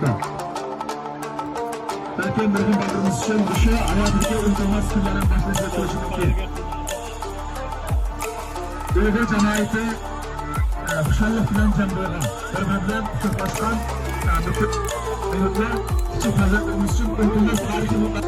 çıktı. Belki bir gün bakımız için dışı hayatındaki unutulmaz günlerin başlıca koşulundaki. Uyghur cemaati xuşallik bilan jam bo'lgan. Bir-biridan kuchlaşgan bütün Uyg'urlar kichik farzandlarimiz uchun unutulmaz tarixiy voqea.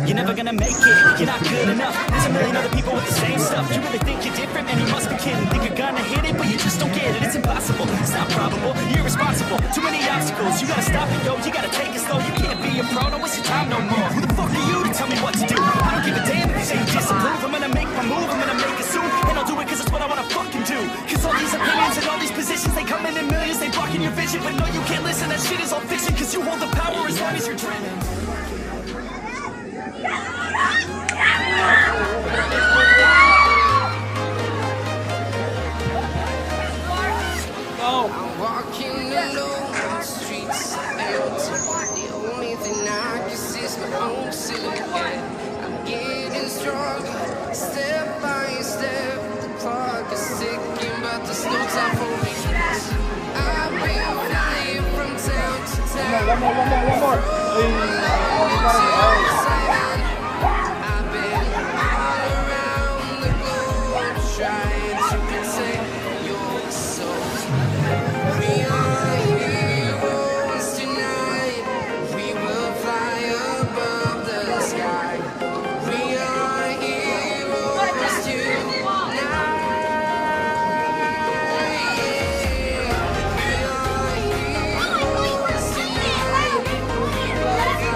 You're never gonna make it, you're not good enough. There's a million other people with the same stuff. You really think you're different, and you must be kidding. Think you're gonna hit it, but you just don't get it. It's impossible, it's not probable, you're irresponsible. Too many obstacles, you gotta stop it, yo. You gotta take it slow, you can't be a pro, don't waste your time no more. Who the fuck are you to tell me what to do? I don't give a damn if you say you disapprove. I'm gonna make my move, I'm gonna make it soon. And I'll do it cause it's what I wanna fucking do. Cause all these opinions and all these positions, they come in millions, they blocking your vision. But no, you can't listen, that shit is all fiction. Cause you hold the power as long as you're dreaming. I'm walking alone, the streets are empty. The only thing I can see is my own silhouette. I'm getting stronger, step by step. The clock is ticking, but there's no time for me. I've been flying from town to town. One more. I've been all around the globe trying to protect your soul. We are heroes tonight. We will fly above the sky. We are heroes tonight. We are heroes tonight. We will fly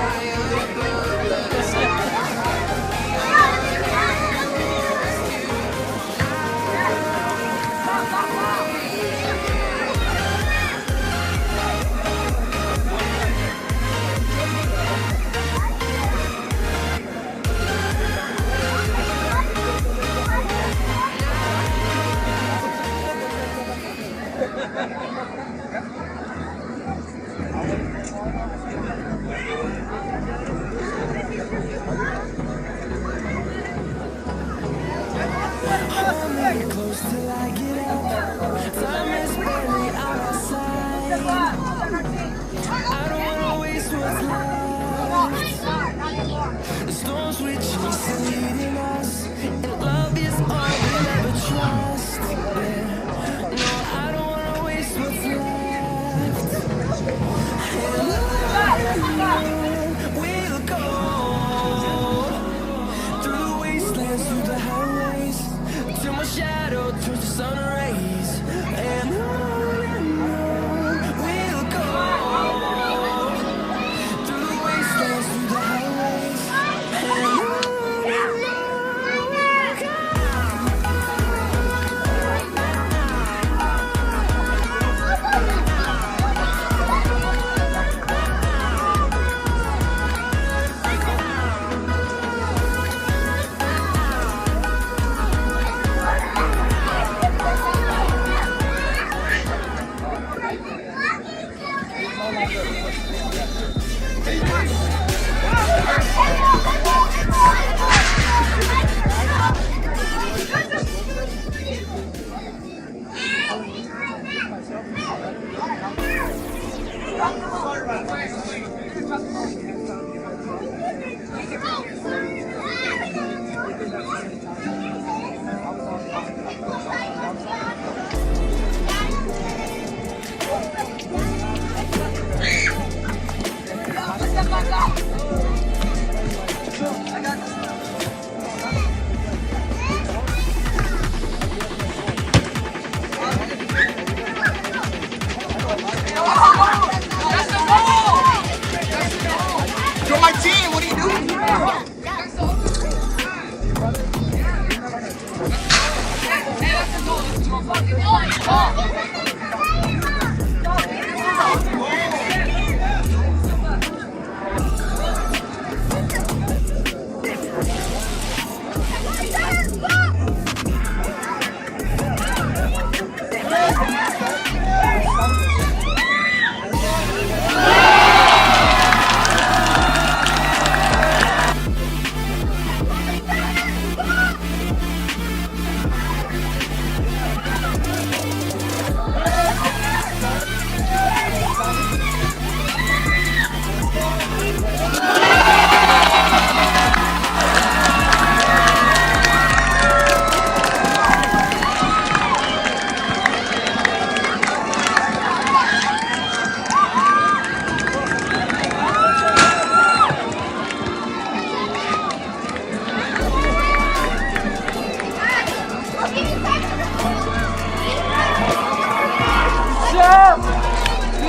You're my team. What are you doing?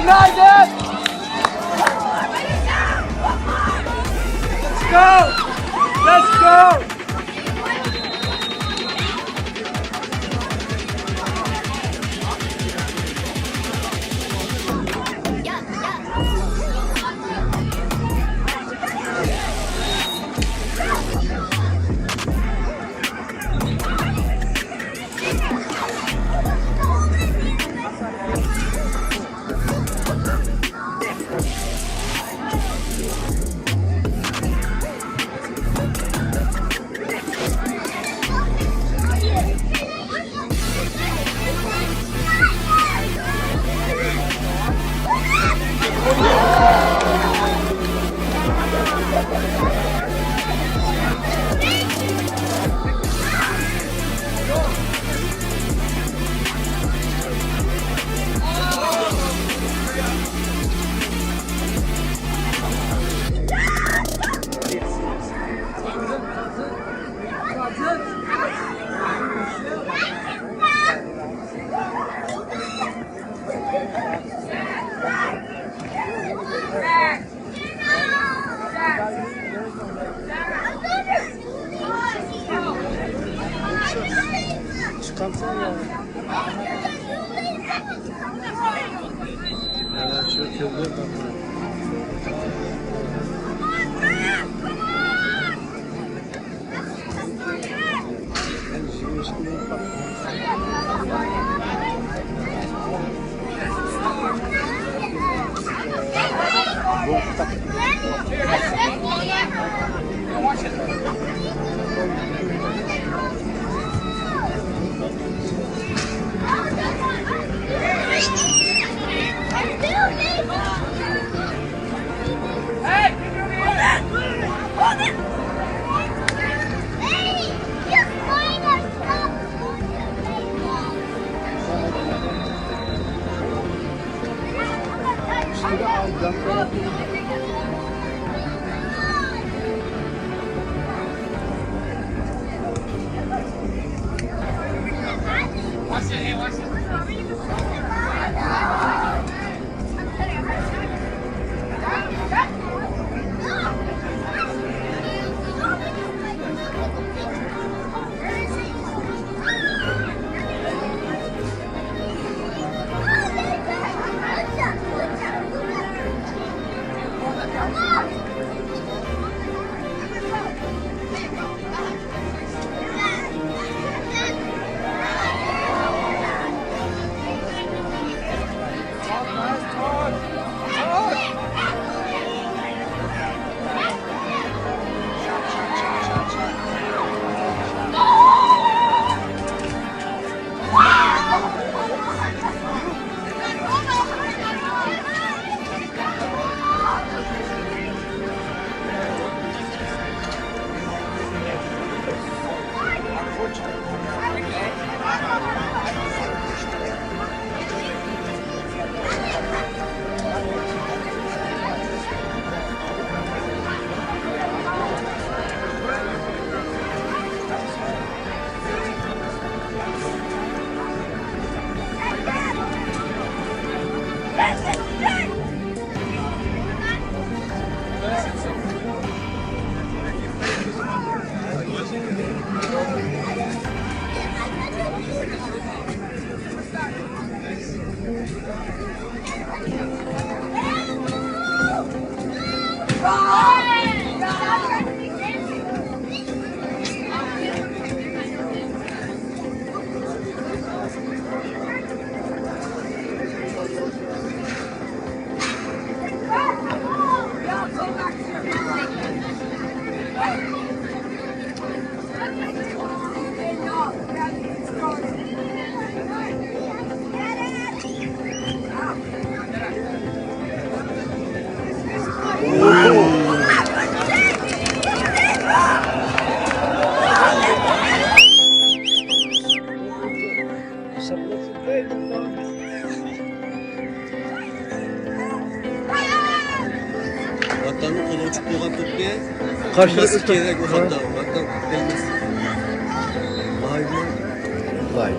United! Let's go! Let's go! Vatanı kılıç tuğatıptı. Karşılıklı gerek o hatta. Vatan gelmez. Vay be. Vay.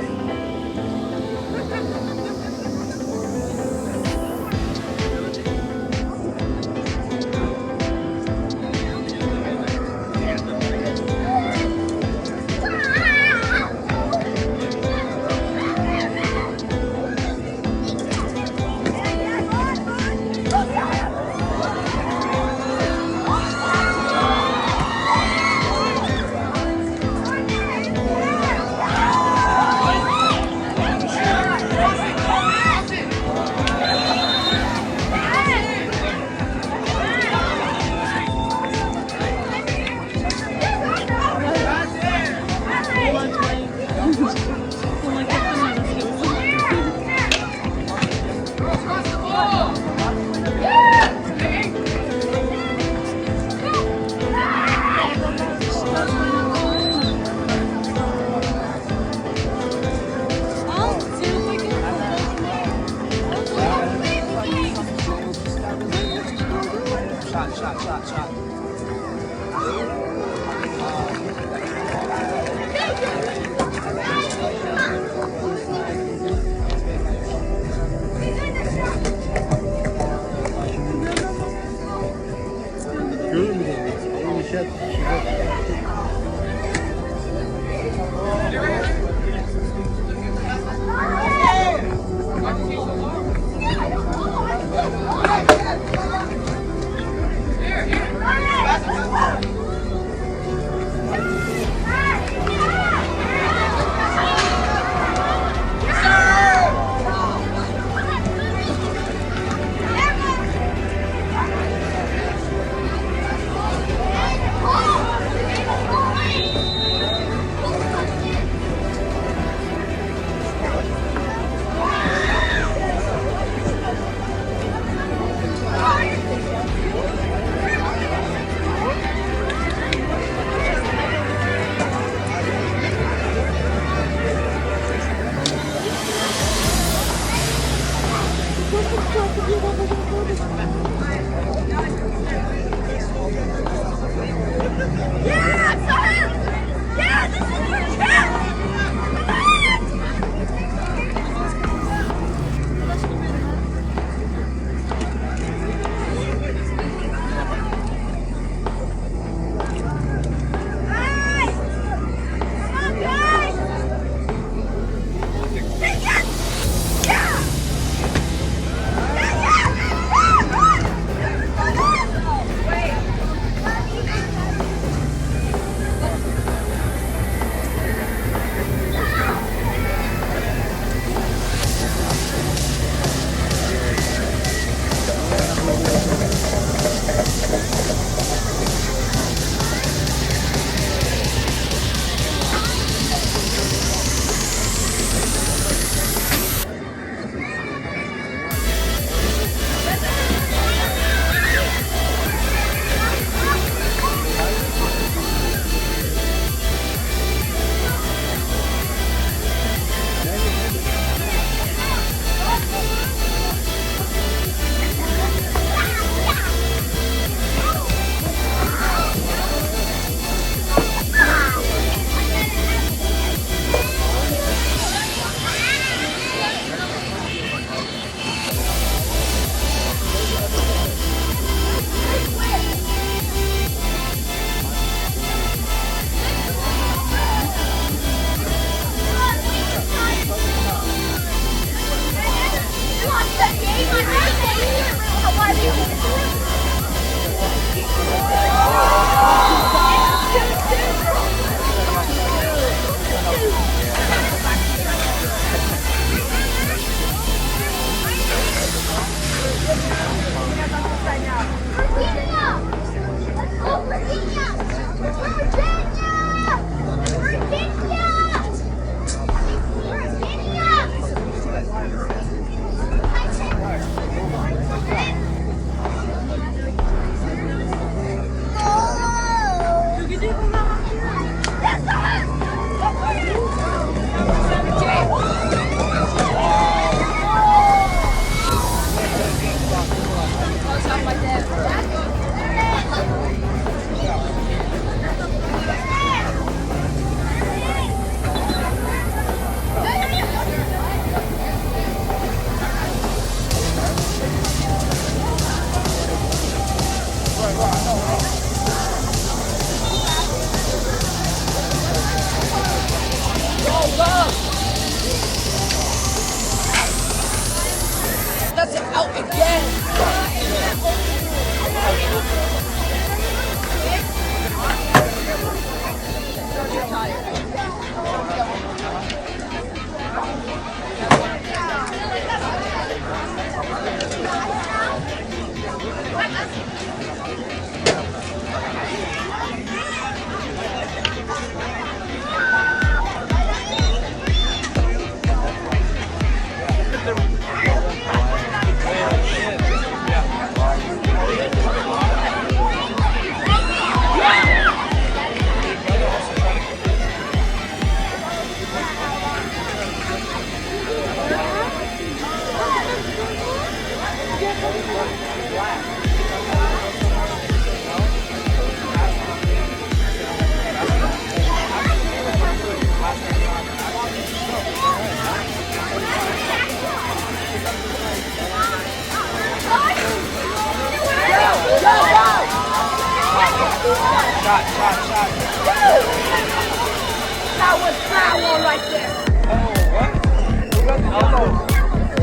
That was foul right there.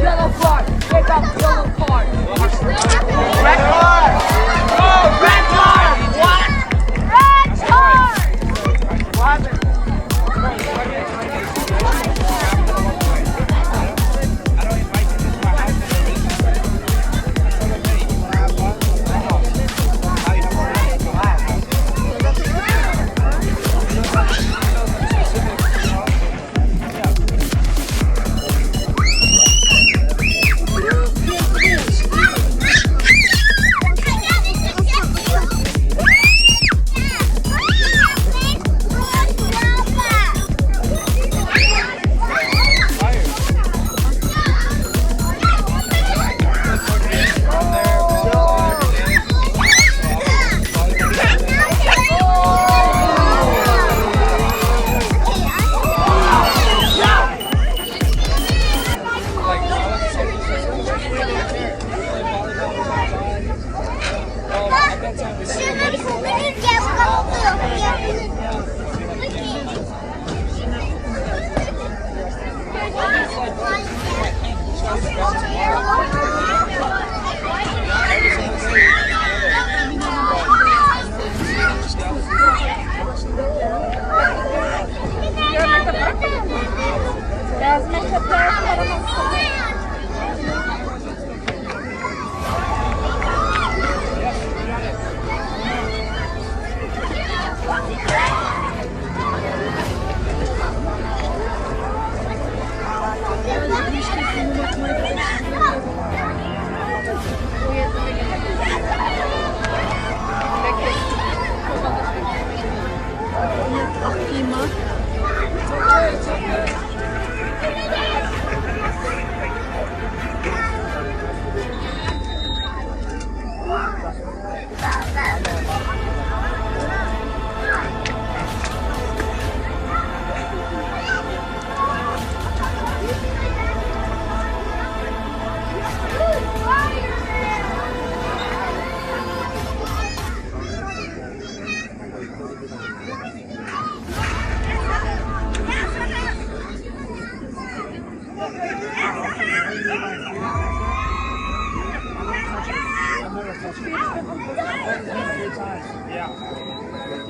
Yellow card. They got yellow card. Red card. Oh, red card. What? Red card. What happened?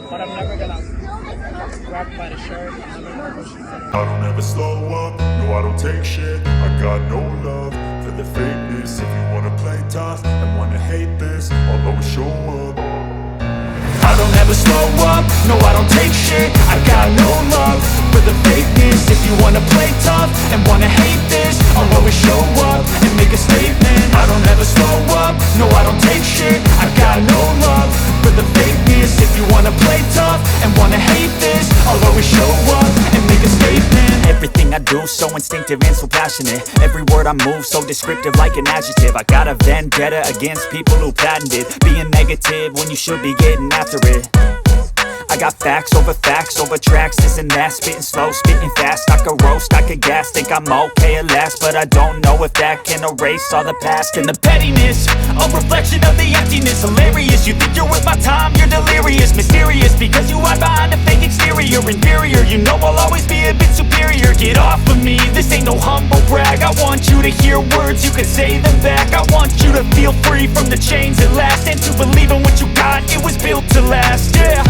But I'm never gonna grab by the shirt. I'm never gonna push it. I don't ever slow up, no I don't take shit. I got no love for the fakeness. If you wanna play tough and wanna hate this, I'll always show up. I don't ever slow up, no I don't take shit. I got no love for the fakeness. If you wanna play tough and wanna hate this, I'll always show up and make a statement. I don't ever slow up, no I don't take shit. I got no love for the fakeness. If you wanna play tough and wanna hate this, I'll always show up and make a statement. Everything I do so instinctive and so passionate. Every word I move so descriptive like an adjective. I got a vendetta against people who patented being negative when you should be getting after it. I got facts over tracks, isn't that spitting slow, spitting fast, I could roast, I could gas, think I'm okay at last, but I don't know if that can erase all the past. And the pettiness, a reflection of the emptiness, hilarious, you think you're worth my time, you're delirious, mysterious, because you hide behind a fake exterior, inferior, you know I'll always be a bit superior, get off of me, this ain't no humble brag, I want you to hear words, you can say them back, I want you to feel free from the chains at last, and to believe in what you got, it was built to last, yeah.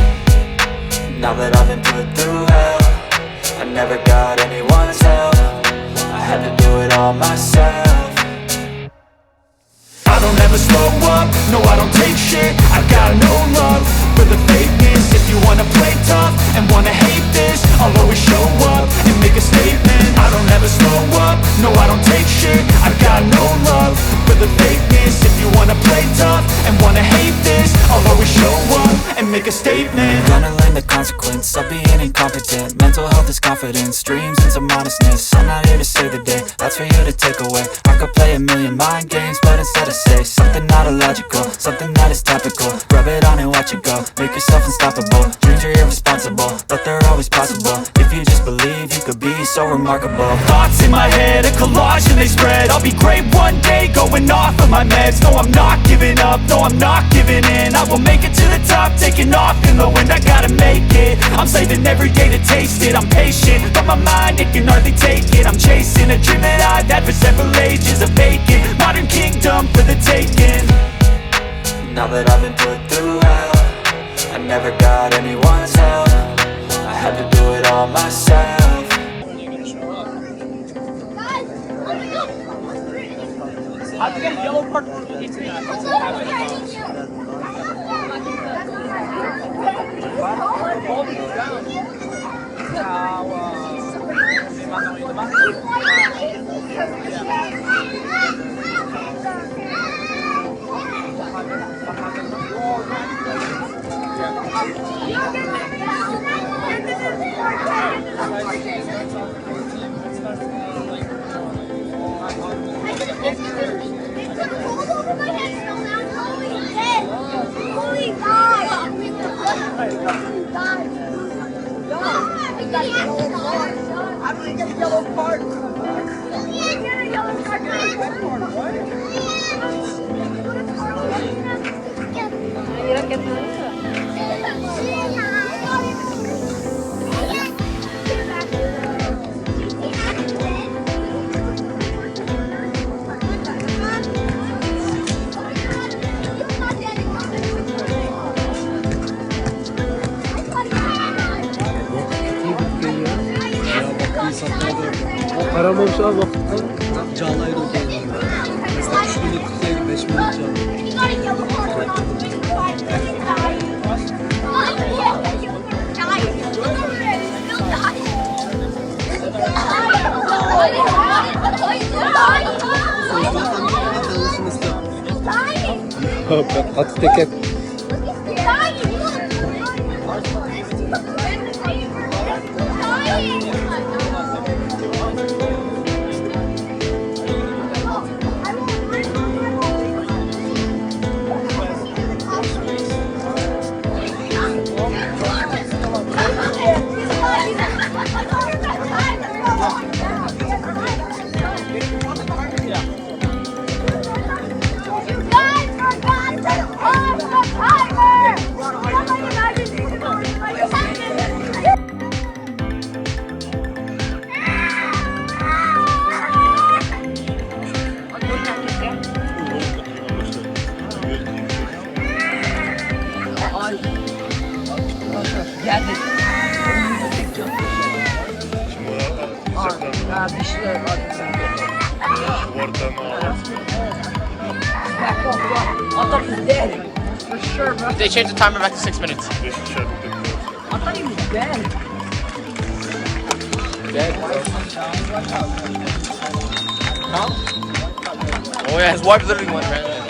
Now that I've been put through hell, I never got anyone's help, I had to do it all myself. I don't ever slow up, no I don't take shit, I got no love for the fakeness. If you wanna play tough and wanna hate this, I'll always show up and make a statement. I don't ever slow up, no I don't take shit, I got no love for the fakeness. If you wanna play tough and wanna hate this, I'll always show up and make a statement. Gonna learn the consequence of being incompetent. Mental health is confidence, dreams and some honestness. I'm not here to save the day, that's for you to take away. I could play a million mind games, but instead I say something not illogical, something that is topical. Rub it on and watch it go, make yourself unstoppable. Dreams are irresponsible, but they're always possible. If you just believe, you could be so remarkable. Thoughts in my head, a collage and they spread. I'll be great one day, going off of my meds. No I'm not giving up, no I'm not giving in. I will make it to the top, taking off in the wind. I gotta make it, I'm saving every day to taste it. I'm patient, but my mind, it can hardly take it. I'm chasing a dream that I've had for several ages, a vacant modern kingdom for the taking. Now that I've been put through hell, I never got anyone's help, I had to do it all myself. How'd you get a yellow card for the Aramamış abi vakıfta Canay'da okuyalım. Mesela 3 minut değil 5 minut Canay. Atı teket. They changed the timer back to 6 minutes. I thought he was dead. Dead? Oh yeah, his wife literally went right there.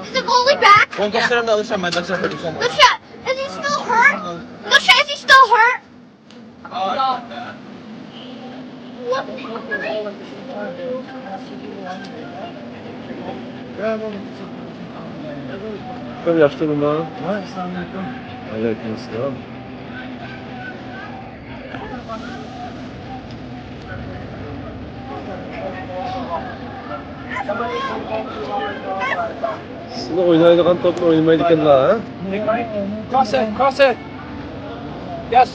Is the goalie back? Well, go sit on the other side. My legs are hurting so much. Lucia, is he still hurt? Lucia, is he still hurt? Böyle yaşlı mı? Aleykümselam. Sizin oynayacağın topla oynamaydı kendiler ha? Cross it, cross it. Yes.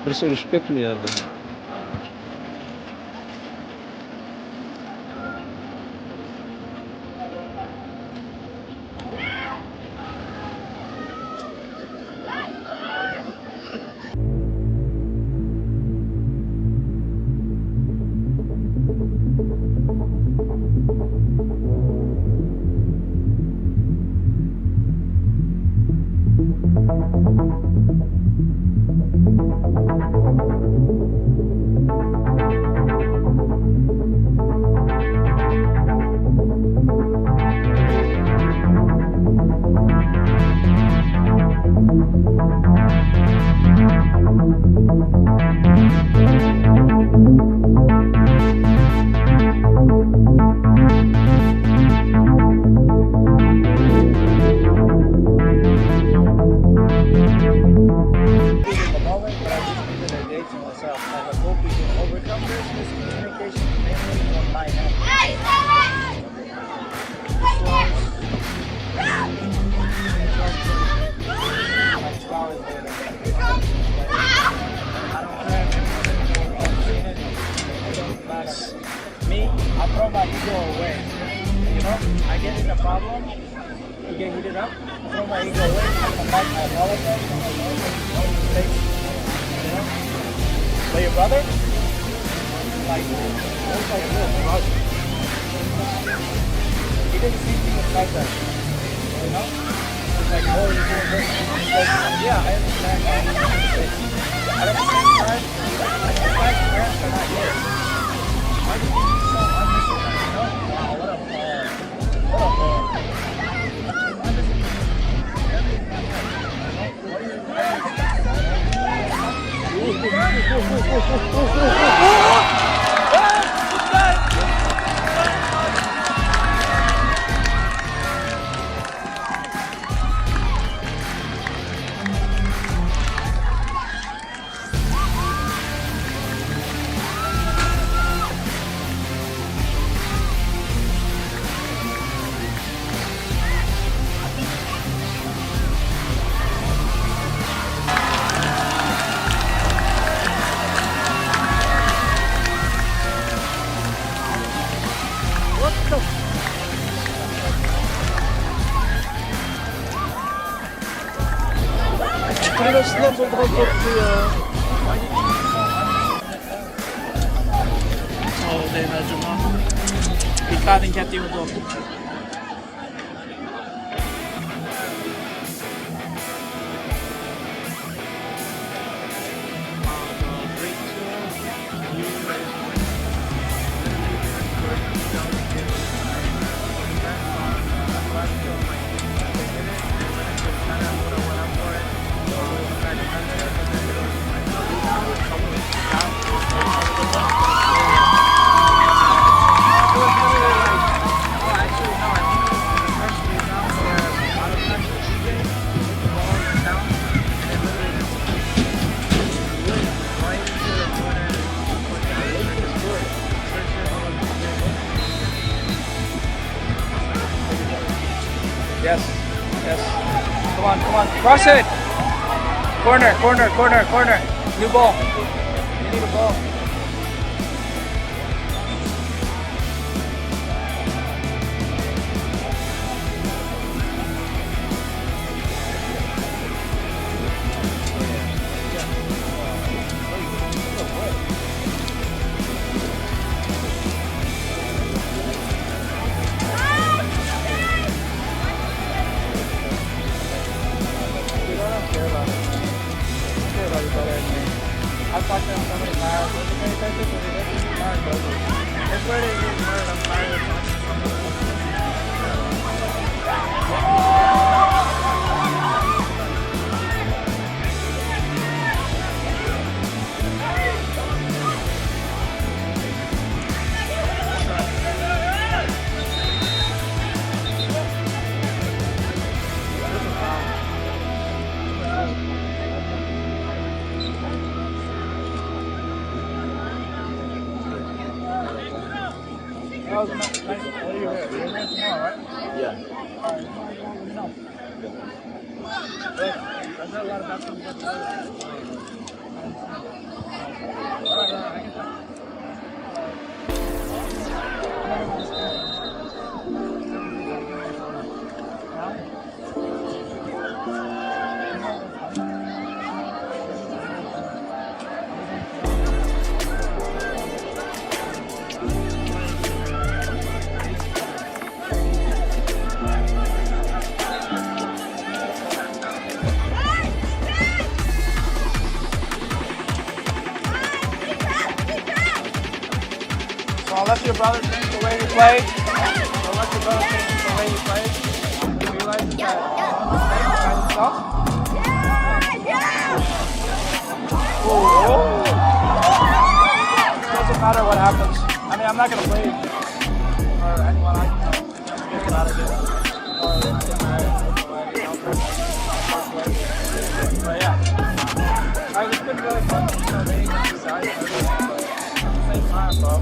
Birisi ölüşüp ketmiyor yerde. Me, I throw my ego away. You know, I get in a problem, you get heated up, I throw my ego away, I come back, I apologize, you know. But your brother, like, looks like a little brother. He did the same thing with my dad, you know. It's like, oh, you're doing this. Yeah, I understand. But at the same time, my parents are not here. Why do you think so unnecessary? You know? Wow, what a ball. What a ball. 우리가 신랑 정도가 없고요. 네, 나중에 이까는 곁이어도 Yes, yes. Come on. Cross it. Corner. New ball. You need a ball. I've watched them so many times. Pay attention to the time over. It's where they get hurt. I'm tired of watching some of them. What are you here? You're here tomorrow, right? Yeah. Alright, let me know. Look, I've heard a lot about them. Alright, I can tell. So unless your brother changed the way he played, he realizes that by himself. Doesn't matter what happens. I mean, I'm not gonna play or anyone. I can get out of it. But yeah, it's been really fun. Being inside at the same time, bro.